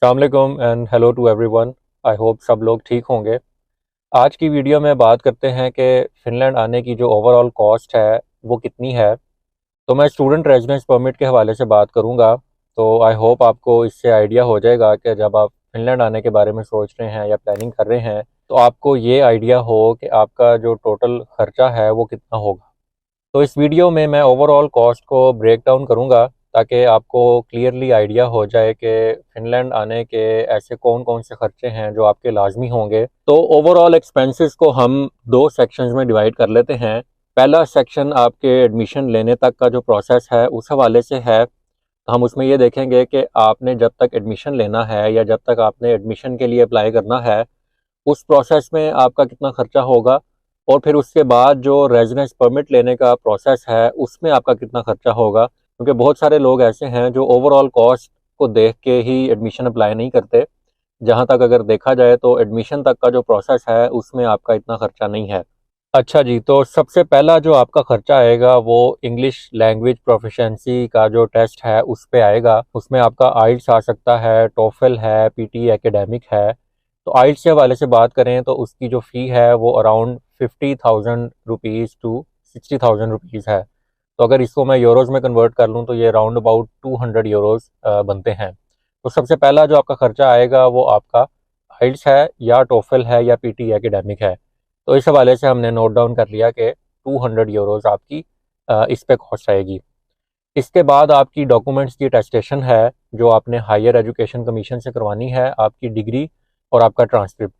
अस्सलामुअलैकुम and hello to everyone. I hope सब लोग ठीक होंगे। आज की वीडियो में बात करते हैं कि फ़िनलैंड आने की जो ओवरऑल कॉस्ट है वो कितनी है। तो मैं स्टूडेंट रेजिडेंस परमिट के हवाले से बात करूंगा। तो आई होप आपको इससे आइडिया हो जाएगा कि जब आप फ़िनलैंड आने के बारे में सोच रहे हैं या प्लानिंग कर रहे हैं तो आपको ये आइडिया हो कि आपका जो टोटल ख़र्चा है वो कितना होगा। तो इस वीडियो में मैं ओवरऑल कॉस्ट को ब्रेक डाउन करूँगा ताकि आपको क्लियरली आइडिया हो जाए कि फ़िनलैंड आने के ऐसे कौन कौन से खर्चे हैं जो आपके लाजमी होंगे। तो ओवरऑल एक्सपेंसेस को हम दो सेक्शंस में डिवाइड कर लेते हैं। पहला सेक्शन आपके एडमिशन लेने तक का जो प्रोसेस है उस हवाले से है। तो हम उसमें ये देखेंगे कि आपने जब तक एडमिशन लेना है या जब तक आपने एडमिशन के लिए अप्लाई करना है उस प्रोसेस में आपका कितना खर्चा होगा, और फिर उसके बाद जो रेजिडेंस परमिट लेने का प्रोसेस है उसमें आपका कितना खर्चा होगा। क्योंकि बहुत सारे लोग ऐसे हैं जो ओवरऑल कॉस्ट को देख के ही एडमिशन अप्लाई नहीं करते। जहां तक अगर देखा जाए तो एडमिशन तक का जो प्रोसेस है उसमें आपका इतना खर्चा नहीं है। अच्छा जी, तो सबसे पहला जो आपका खर्चा आएगा वो इंग्लिश लैंग्वेज प्रोफिशिएंसी का जो टेस्ट है उस पे आएगा। उसमें आपका आइल्स आ सकता है, टोफल है, पीटी एकेडमिक है। तो आइल्स के हवाले से बात करें तो उसकी जो फ़ी है वो अराउंड 50,000 रुपीज़ टू 60,000 रुपीज़ है। तो अगर इसको मैं यूरोज़ में कन्वर्ट कर लूँ तो ये राउंड अबाउट 200 यूरोज़ बनते हैं। तो सबसे पहला जो आपका खर्चा आएगा वो आपका आइल्स है या टोफल है या पीटी एकेडमिक है। तो इस हवाले से हमने नोट डाउन कर लिया कि 200 यूरोज़ आपकी इस पे कॉस्ट आएगी। इसके बाद आपकी डॉक्यूमेंट्स की अटेस्टेशन है जो आपने हायर एजुकेशन कमीशन से करवानी है, आपकी डिग्री और आपका ट्रांसक्रिप्ट।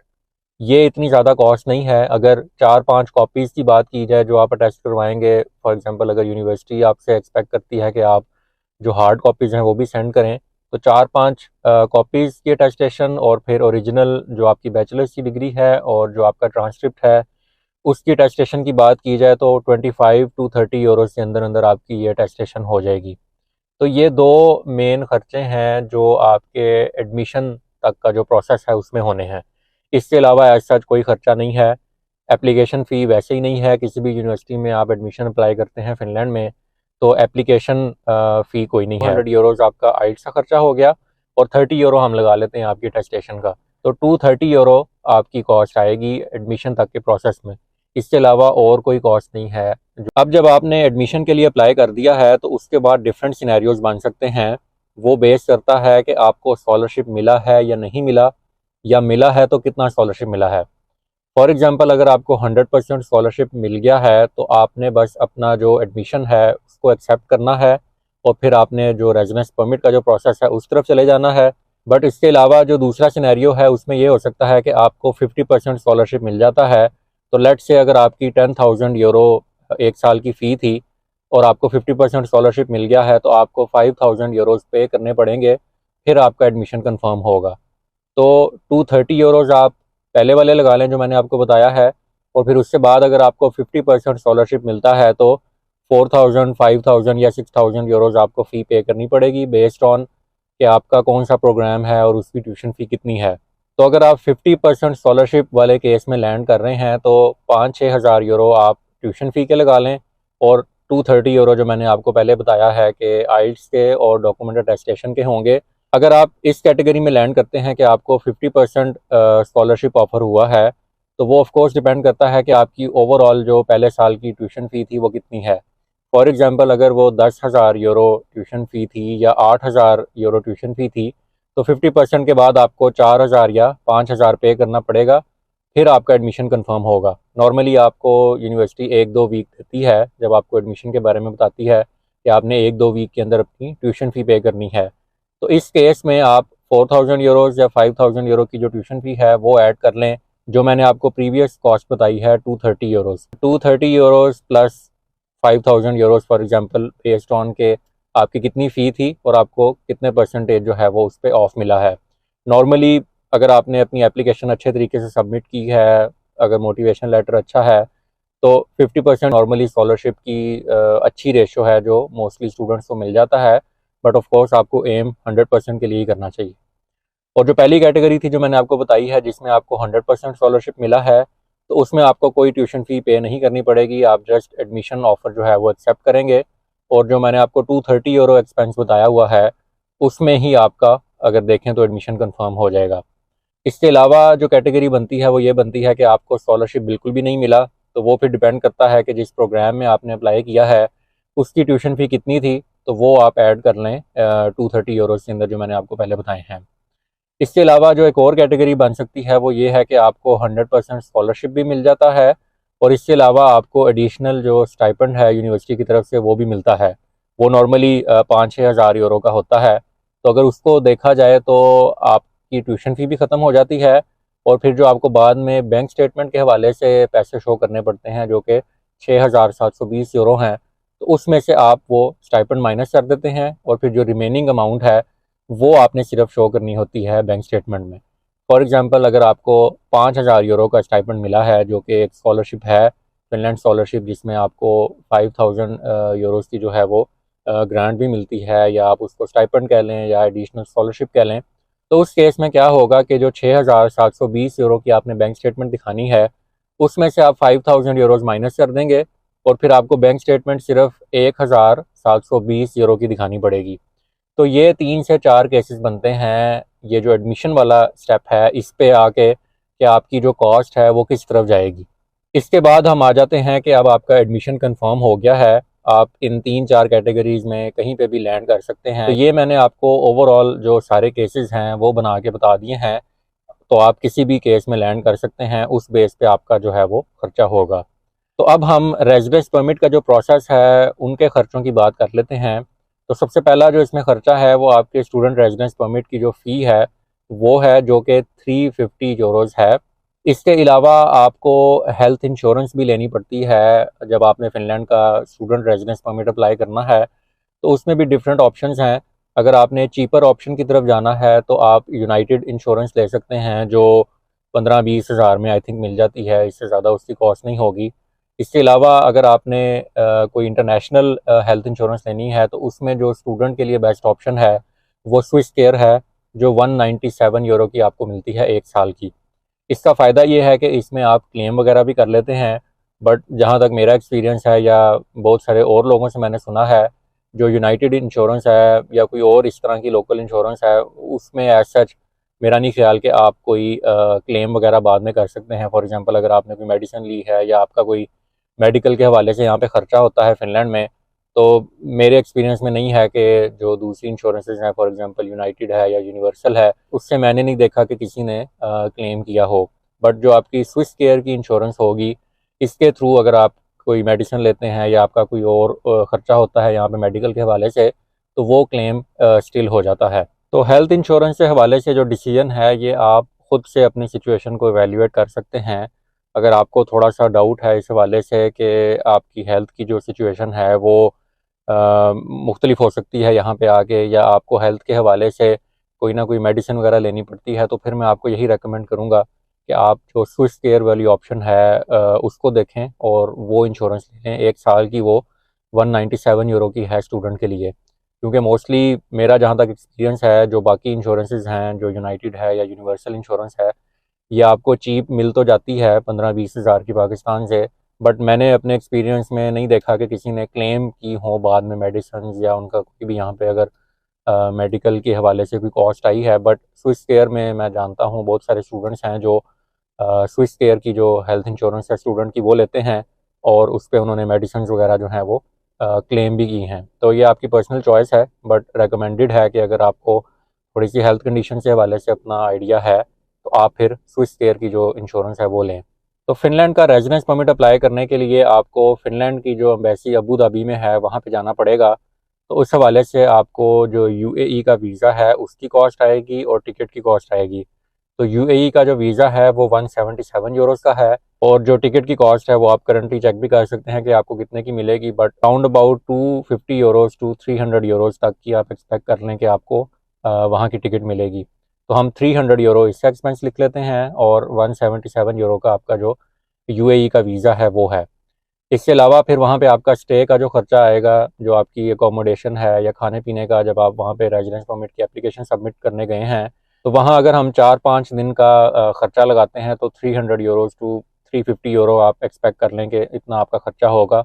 ये इतनी ज़्यादा कॉस्ट नहीं है। अगर 4-5 कॉपीज़ की बात की जाए जो आप अटेस्ट करवाएंगे, फॉर एग्जांपल अगर यूनिवर्सिटी आपसे एक्सपेक्ट करती है कि आप जो हार्ड कॉपीज़ हैं वो भी सेंड करें, तो 4-5 कॉपीज़ की अटेस्टेशन और फिर ओरिजिनल जो आपकी बैचलर्स की डिग्री है और जो आपका ट्रांसक्रिप्ट है उसकी अटेस्टेशन की बात की जाए तो 25 टू 30 यूरो के अंदर अंदर आपकी ये अटेस्टेशन हो जाएगी। तो ये दो मेन खर्चे हैं जो आपके एडमिशन तक का जो प्रोसेस है उसमें होने हैं। इसके अलावा एज सच कोई खर्चा नहीं है। एप्लीकेशन फ़ी वैसे ही नहीं है। किसी भी यूनिवर्सिटी में आप एडमिशन अप्लाई करते हैं फ़िनलैंड में तो एप्लीकेशन फ़ी कोई नहीं है। 100 यूरोज़ आपका आइल्स का खर्चा हो गया और 30 यूरो हम लगा लेते हैं आपकी अटेस्टेशन का। तो 230 यूरो आपकी कॉस्ट आएगी एडमिशन तक के प्रोसेस में। इसके अलावा और कोई कॉस्ट नहीं है। अब जब आपने एडमिशन के लिए अप्लाई कर दिया है तो उसके बाद डिफरेंट सिनेरियोज बन सकते हैं। वो बेस करता है कि आपको स्कॉलरशिप मिला है या नहीं मिला, या मिला है तो कितना स्कॉलरशिप मिला है। फॉर एग्जांपल अगर आपको 100% स्कॉलरशिप मिल गया है तो आपने बस अपना जो एडमिशन है उसको एक्सेप्ट करना है और फिर आपने जो रेजिडेंस परमिट का जो प्रोसेस है उस तरफ चले जाना है। बट इसके अलावा जो दूसरा सिनेरियो है उसमें ये हो सकता है कि आपको 50% स्कॉलरशिप मिल जाता है। तो लेट से अगर आपकी 10,000 यूरो एक साल की फ़ी थी और आपको 50% स्कॉलरशिप मिल गया है तो आपको 5,000 यूरोज़ पे करने पड़ेंगे, फिर आपका एडमिशन कंफर्म होगा। तो 230 यूरोज़ आप पहले वाले लगा लें जो मैंने आपको बताया है, और फिर उसके बाद अगर आपको 50% स्कॉलरशिप मिलता है तो 4,000, 5,000 या 6,000 यूरोज़ आपको फ़ी पे करनी पड़ेगी बेस्ड ऑन कि आपका कौन सा प्रोग्राम है और उसकी ट्यूशन फ़ी कितनी है। तो अगर आप 50% स्कॉलरशिप वाले केस में लैंड कर रहे हैं तो 5-6 हज़ार यूरो आप ट्यूशन फ़ी के लगा लें, और 230 यूरो जो मैंने आपको पहले बताया है कि आइल्स के और डॉक्यूमेंट अटेस्टेशन के होंगे। अगर आप इस कैटेगरी में लैंड करते हैं कि आपको 50% स्कॉलरशिप ऑफर हुआ है तो वो ऑफ कोर्स डिपेंड करता है कि आपकी ओवरऑल जो पहले साल की ट्यूशन फ़ी थी वो कितनी है। फॉर एग्जांपल अगर वो 10,000 यूरो ट्यूशन फ़ी थी या 8,000 यूरो ट्यूशन फ़ी थी तो 50% के बाद आपको 4,000 या 5,000 पे करना पड़ेगा, फिर आपका एडमिशन कंफर्म होगा। नॉर्मली आपको यूनिवर्सिटी 1-2 वीक देती है जब आपको एडमिशन के बारे में बताती है कि आपने 1-2 वीक के अंदर अपनी ट्यूशन फ़ी पे करनी है। तो इस केस में आप 4,000 यूरोज़ या 5,000 यूरो की जो ट्यूशन फ़ी है वो ऐड कर लें, जो मैंने आपको प्रीवियस कॉस्ट बताई है 230 euros. 230 euros plus 5,000 euros for example based on के आपकी कितनी फ़ी थी और आपको कितने परसेंटेज जो है वो उस पर ऑफ मिला है। नॉर्मली अगर आपने अपनी एप्लीकेशन अच्छे तरीके से सबमिट की है, अगर मोटिवेशन लेटर अच्छा है, तो 50% नॉर्मली स्कॉलरशिप की अच्छी रेशो है जो मोस्टली स्टूडेंट्स को मिल जाता है। बट ऑफ कोर्स आपको एम 100% के लिए ही करना चाहिए। और जो पहली कैटेगरी थी जो मैंने आपको बताई है जिसमें आपको 100% स्कॉलरशिप मिला है, तो उसमें आपको कोई ट्यूशन फ़ी पे नहीं करनी पड़ेगी। आप जस्ट एडमिशन ऑफर जो है वो एक्सेप्ट करेंगे और जो मैंने आपको 230 यूरो एक्सपेंस बताया हुआ है उसमें ही आपका अगर देखें तो एडमिशन कंफर्म हो जाएगा। इसके अलावा जो कैटेगरी बनती है वो ये बनती है कि आपको स्कॉलरशिप बिल्कुल भी नहीं मिला, तो वो फिर डिपेंड करता है कि जिस प्रोग्राम में आपने अप्लाई किया है उसकी ट्यूशन फ़ी कितनी थी, तो वो आप ऐड कर लें 230 यूरोज़ के अंदर, जो मैंने आपको पहले बताए हैं। इसके अलावा जो एक और कैटेगरी बन सकती है वो ये है कि आपको 100% स्कॉलरशिप भी मिल जाता है, और इसके अलावा आपको एडिशनल जो स्टाइपेंड है यूनिवर्सिटी की तरफ से वो भी मिलता है। वो नॉर्मली 5-6 हज़ार यूरो का होता है। तो अगर उसको देखा जाए तो आपकी ट्यूशन फ़ी भी ख़त्म हो जाती है, और फिर जो आपको बाद में बैंक स्टेटमेंट के हवाले से पैसे शो करने पड़ते हैं जो कि 6,720 यूरो हैं, तो उसमें से आप वो स्टाइपेंड माइनस कर देते हैं, और फिर जो रिमेनिंग अमाउंट है वो आपने सिर्फ शो करनी होती है बैंक स्टेटमेंट में। फॉर एग्जांपल, अगर आपको 5,000 यूरो का स्टाइपेंड मिला है जो कि एक स्कॉलरशिप है, फिनलैंड स्कॉलरशिप, जिसमें आपको 5,000 यूरोज़ की जो है वो ग्रांट भी मिलती है, या आप उसको स्टाइपेंड कह लें या एडिशनल स्कॉलरशिप कह लें। तो उस केस में क्या होगा कि जो 6,720 यूरो की आपने बैंक स्टेटमेंट दिखानी है, उसमें से आप 5,000 यूरोज़ माइनस कर देंगे, और फिर आपको बैंक स्टेटमेंट सिर्फ 1,720 यूरो की दिखानी पड़ेगी। तो ये 3 से 4 केसेस बनते हैं, ये जो एडमिशन वाला स्टेप है इस पे आके, कि आपकी जो कॉस्ट है वो किस तरफ जाएगी। इसके बाद हम आ जाते हैं कि अब आपका एडमिशन कंफर्म हो गया है, आप इन 3-4 कैटेगरीज में कहीं पे भी लैंड कर सकते हैं। तो ये मैंने आपको ओवरऑल जो सारे केसेस हैं वो बना के बता दिए हैं, तो आप किसी भी केस में लैंड कर सकते हैं, उस बेस पे आपका जो है वो खर्चा होगा। तो अब हम रेजिडेंस परमिट का जो प्रोसेस है उनके खर्चों की बात कर लेते हैं। तो सबसे पहला जो इसमें खर्चा है वो आपके स्टूडेंट रेजिडेंस परमिट की जो फ़ी है वो है, जो कि 350 यूरोज़ है। इसके अलावा आपको हेल्थ इंश्योरेंस भी लेनी पड़ती है जब आपने फ़िनलैंड का स्टूडेंट रेजिडेंस परमिट अप्लाई करना है। तो उसमें भी डिफरेंट ऑप्शंस हैं। अगर आपने चीपर ऑप्शन की तरफ जाना है तो आप यूनाइटेड इंश्योरेंस ले सकते हैं, जो 15-20 हज़ार में आई थिंक मिल जाती है, इससे ज़्यादा उसकी कॉस्ट नहीं होगी। इसके अलावा अगर आपने कोई इंटरनेशनल हेल्थ इंश्योरेंस लेनी है तो उसमें जो स्टूडेंट के लिए बेस्ट ऑप्शन है वो स्विस केयर है, जो 197 यूरो की आपको मिलती है 1 साल की। इसका फ़ायदा ये है कि इसमें आप क्लेम वगैरह भी कर लेते हैं, बट जहाँ तक मेरा एक्सपीरियंस है या बहुत सारे और लोगों से मैंने सुना है, जो यूनाइटेड इंश्योरेंस है या कोई और इस तरह की लोकल इंश्योरेंस है, उसमें एज सच मेरा नहीं ख्याल कि आप कोई क्लेम वगैरह बाद में कर सकते हैं। फॉर एग्जांपल, अगर आपने कोई मेडिसिन ली है या आपका कोई मेडिकल के हवाले से यहाँ पे ख़र्चा होता है फ़िनलैंड में, तो मेरे एक्सपीरियंस में नहीं है कि जो दूसरी इंश्योरेंसेज हैं, फॉर एग्जांपल यूनाइटेड है या यूनिवर्सल है, उससे मैंने नहीं देखा कि किसी ने क्लेम किया हो। बट जो आपकी स्विस केयर की इंश्योरेंस होगी, इसके थ्रू अगर आप कोई मेडिसिन लेते हैं या आपका कोई और ख़र्चा होता है यहाँ पे मेडिकल के हवाले से, तो वो क्लेम स्टिल हो जाता है। तो हेल्थ इंश्योरेंस के हवाले से जो डिसीजन है ये आप ख़ुद से अपनी सिचुएशन को एवेल्यूएट कर सकते हैं। अगर आपको थोड़ा सा डाउट है इस हवाले से कि आपकी हेल्थ की जो सिचुएशन है वो मुख्तलिफ हो सकती है यहाँ पे आके, या आपको हेल्थ के हवाले से कोई ना कोई मेडिसिन वगैरह लेनी पड़ती है, तो फिर मैं आपको यही रेकमेंड करूँगा कि आप जो स्विस केयर वाली ऑप्शन है उसको देखें और वो इंश्योरेंस लें। 1 साल की वो 197 यूरो की है स्टूडेंट के लिए, क्योंकि मोस्टली मेरा जहाँ तक एक्सपीरियंस है, जो बाकी इंश्योरेंसेज हैं, जो यूनाइटेड है या यूनिवर्सल इंश्योरेंस है, ये आपको चीप मिल तो जाती है 15-20 हज़ार की पाकिस्तान से, बट मैंने अपने एक्सपीरियंस में नहीं देखा कि किसी ने क्लेम की हो बाद में मेडिसिन, या उनका कोई भी यहाँ पे अगर मेडिकल के हवाले से कोई कॉस्ट आई है। बट स्विस केयर में मैं जानता हूँ बहुत सारे स्टूडेंट्स हैं जो स्विस केयर की जो हेल्थ इंश्योरेंस है स्टूडेंट की वो लेते हैं, और उस पर उन्होंने मेडिसिन वगैरह जो हैं वो क्लेम भी की हैं। तो ये आपकी पर्सनल चॉइस है, बट रिकमेंडेड है कि अगर आपको थोड़ी सी हेल्थ कंडीशन के हवाले से अपना आइडिया है तो आप फिर स्विस केयर की जो इंश्योरेंस है वो लें। तो फ़िनलैंड का रेजिडेंस परमिट अप्लाई करने के लिए आपको फ़िनलैंड की जो एम्बेसी अबू धाबी में है वहाँ पे जाना पड़ेगा। तो उस हवाले से आपको जो यूएई का वीज़ा है उसकी कॉस्ट आएगी और टिकट की कॉस्ट आएगी। तो यूएई का जो वीज़ा है वो 177 यूरोज़ का है, और जो टिकट की कॉस्ट है वो आप करंटली चेक भी कर सकते हैं कि आपको कितने की मिलेगी, but round about 250 euros to 300 euros तक की आप एक्सपेक्ट कर लें कि आपको वहाँ की टिकट मिलेगी। तो हम 300 यूरो इसका एक्सपेंस लिख लेते हैं, और 177 यूरो का आपका जो यूएई का वीज़ा है वो है। इसके अलावा फिर वहाँ पे आपका स्टे का जो खर्चा आएगा, जो आपकी एकोमोडेशन है या खाने पीने का, जब आप वहाँ पे रेजिडेंस परमिट की एप्लीकेशन सबमिट करने गए हैं, तो वहाँ अगर हम 4-5 दिन का खर्चा लगाते हैं तो 300 यूरोज़ टू 350 यूरो आप एक्सपेक्ट कर लें कि इतना आपका खर्चा होगा।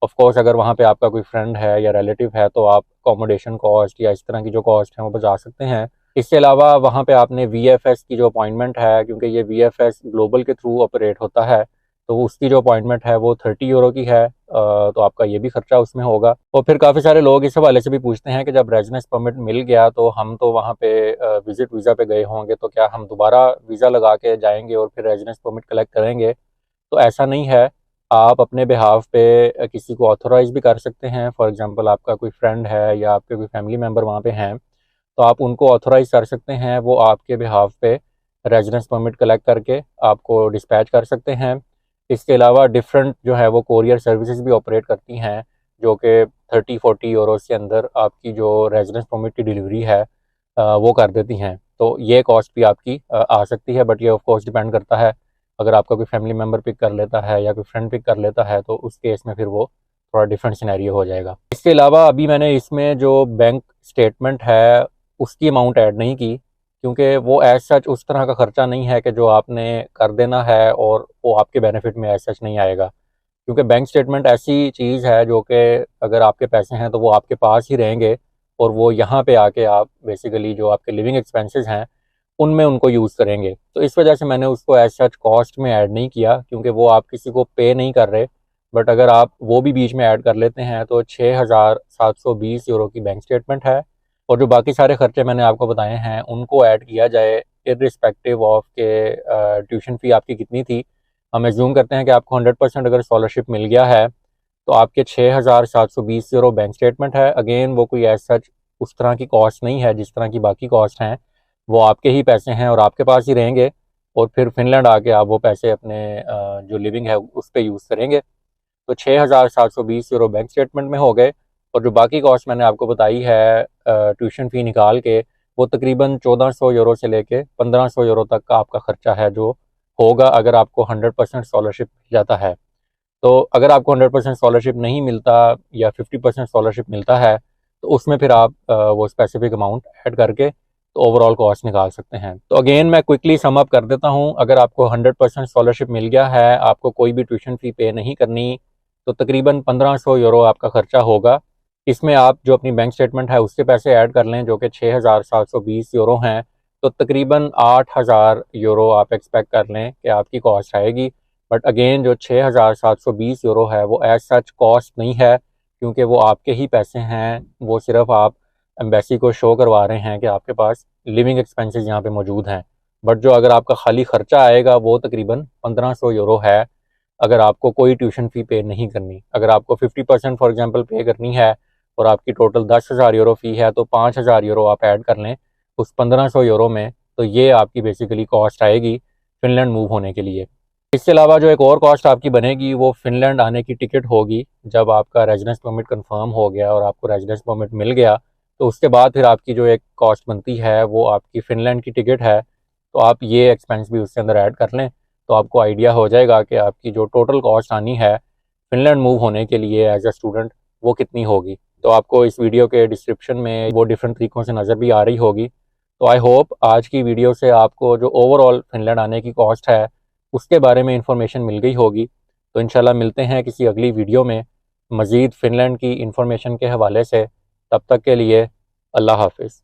ऑफ कोर्स अगर वहाँ पे आपका कोई फ्रेंड है या रिलेटिव है तो आप अकोमोडेशन कॉस्ट या इस तरह की जो कॉस्ट है वो बचा सकते हैं, इसके अलावा वहाँ पे आपने VFS की जो अपॉइंटमेंट है, क्योंकि ये VFS ग्लोबल के थ्रू ऑपरेट होता है, तो उसकी जो अपॉइंटमेंट है वो 30 यूरो की है। तो आपका ये भी खर्चा उसमें होगा। और फिर काफ़ी सारे लोग इस हवाले से भी पूछते हैं कि जब रेजिडेंस परमिट मिल गया तो हम तो वहाँ पे विजिट वीज़ा पे गए होंगे, तो क्या हम दोबारा वीज़ा लगा के जाएंगे और फिर रेजिडेंस परमिट कलेक्ट करेंगे? तो ऐसा नहीं है। आप अपने बिहाफ पे किसी को ऑथोराइज भी कर सकते हैं। फॉर एग्जांपल आपका कोई फ्रेंड है या आपके कोई फैमिली मेम्बर वहाँ पे हैं, तो आप उनको ऑथोराइज कर सकते हैं, वो आपके बिहाफ पे रेजिडेंस परमिट कलेक्ट करके आपको डिस्पैच कर सकते हैं। इसके अलावा डिफरेंट जो है वो कोरियर सर्विसेज भी ऑपरेट करती हैं, जो कि 30-40 यूरो के अंदर आपकी जो रेजिडेंस परमिट की डिलीवरी है वो कर देती हैं। तो ये कॉस्ट भी आपकी आ सकती है, बट ये ऑफ कोर्स डिपेंड करता है। अगर आपका कोई फैमिली मेम्बर पिक कर लेता है या कोई फ्रेंड पिक कर लेता है, तो उस केस में फिर वो थोड़ा डिफरेंट सिनेरियो हो जाएगा। इसके अलावा अभी मैंने इसमें जो बैंक स्टेटमेंट है उसकी अमाउंट ऐड नहीं की, क्योंकि वो एज सच उस तरह का खर्चा नहीं है कि जो आपने कर देना है और वो आपके बेनिफिट में एज सच नहीं आएगा। क्योंकि बैंक स्टेटमेंट ऐसी चीज़ है जो कि अगर आपके पैसे हैं तो वो आपके पास ही रहेंगे, और वो यहाँ पे आके आप बेसिकली जो आपके लिविंग एक्सपेंसेस हैं उनमें उनको यूज़ करेंगे। तो इस वजह से मैंने उसको एज सच कॉस्ट में ऐड नहीं किया, क्योंकि वो आप किसी को पे नहीं कर रहे। बट अगर आप वो भी बीच में ऐड कर लेते हैं तो 6,720 यूरो की बैंक स्टेटमेंट है। और जो बाकी सारे खर्चे मैंने आपको बताए हैं उनको ऐड किया जाए इर्रिस्पेक्टिव ऑफ के ट्यूशन फ़ी आपकी कितनी थी। हम एज्यूम करते हैं कि आपको 100% अगर स्कॉलरशिप मिल गया है, तो आपके 6,720 यूरो बैंक स्टेटमेंट है। अगेन वो कोई एज सच उस तरह की कॉस्ट नहीं है जिस तरह की बाकी कॉस्ट हैं, वो आपके ही पैसे हैं और आपके पास ही रहेंगे। और फिर फिनलैंड आके आप वो पैसे अपने जो लिविंग है उस पर यूज़ करेंगे। तो 6,720 यूरो बैंक स्टेटमेंट में हो गए। और जो बाकी कॉस्ट मैंने आपको बताई है ट्यूशन फ़ी निकाल के, वो तकरीबन 1,400 यूरो से लेके 1,500 यूरो तक का आपका खर्चा है जो होगा अगर आपको 100% स्कॉलरशिप मिल जाता है। तो अगर आपको 100% स्कॉलरशिप नहीं मिलता या 50% स्कॉलरशिप मिलता है, तो उसमें फिर आप वो स्पेसिफिक अमाउंट ऐड करके तो ओवरऑल कॉस्ट निकाल सकते हैं। तो अगेन मैं क्विकली सम अप कर देता हूँ। अगर आपको 100% स्कॉलरशिप मिल गया है, आपको कोई भी ट्यूशन फ़ी पे नहीं करनी, तो तकरीबन 1,500 यूरो आपका खर्चा होगा। इसमें आप जो अपनी बैंक स्टेटमेंट है उससे पैसे ऐड कर लें जो कि 6,720 यूरो हैं, तो तकरीबन 8,000 यूरो आप एक्सपेक्ट कर लें कि आपकी कॉस्ट आएगी। बट अगेन जो 6,720 यूरो है वो एज सच कॉस्ट नहीं है, क्योंकि वो आपके ही पैसे हैं। वो सिर्फ आप एम्बेसी को शो करवा रहे हैं कि आपके पास लिविंग एक्सपेंसेस यहाँ पे मौजूद हैं। बट जो अगर आपका खाली खर्चा आएगा वो तकरीबन 1,500 यूरो है, अगर आपको कोई ट्यूशन फ़ी पे नहीं करनी। अगर आपको 50% फॉर एग्जांपल पे करनी है और आपकी टोटल 10,000 यूरो फ़ी है, तो 5,000 यूरो आप ऐड कर लें उस 1,500 यूरो में, तो ये आपकी बेसिकली कॉस्ट आएगी फिनलैंड मूव होने के लिए। इसके अलावा जो एक और कॉस्ट आपकी बनेगी वो फिनलैंड आने की टिकट होगी। जब आपका रेजिडेंस परमिट कंफर्म हो गया और आपको रेजिडेंस परमिट मिल गया, तो उसके बाद फिर आपकी जो एक कॉस्ट बनती है वो आपकी फ़िनलैंड की टिकट है। तो आप ये एक्सपेंस भी उसके अंदर ऐड कर लें, तो आपको आइडिया हो जाएगा कि आपकी जो टोटल कॉस्ट आनी है फ़िनलैंड मूव होने के लिए एज अ स्टूडेंट वो कितनी होगी। तो आपको इस वीडियो के डिस्क्रिप्शन में वो डिफरेंट तरीक़ों से नज़र भी आ रही होगी। तो आई होप आज की वीडियो से आपको जो ओवरऑल फिनलैंड आने की कॉस्ट है उसके बारे में इंफॉर्मेशन मिल गई होगी। तो इंशाल्लाह मिलते हैं किसी अगली वीडियो में मज़ीद फ़िनलैंड की इंफॉर्मेशन के हवाले से। तब तक के लिए अल्लाह हाफ़िज़।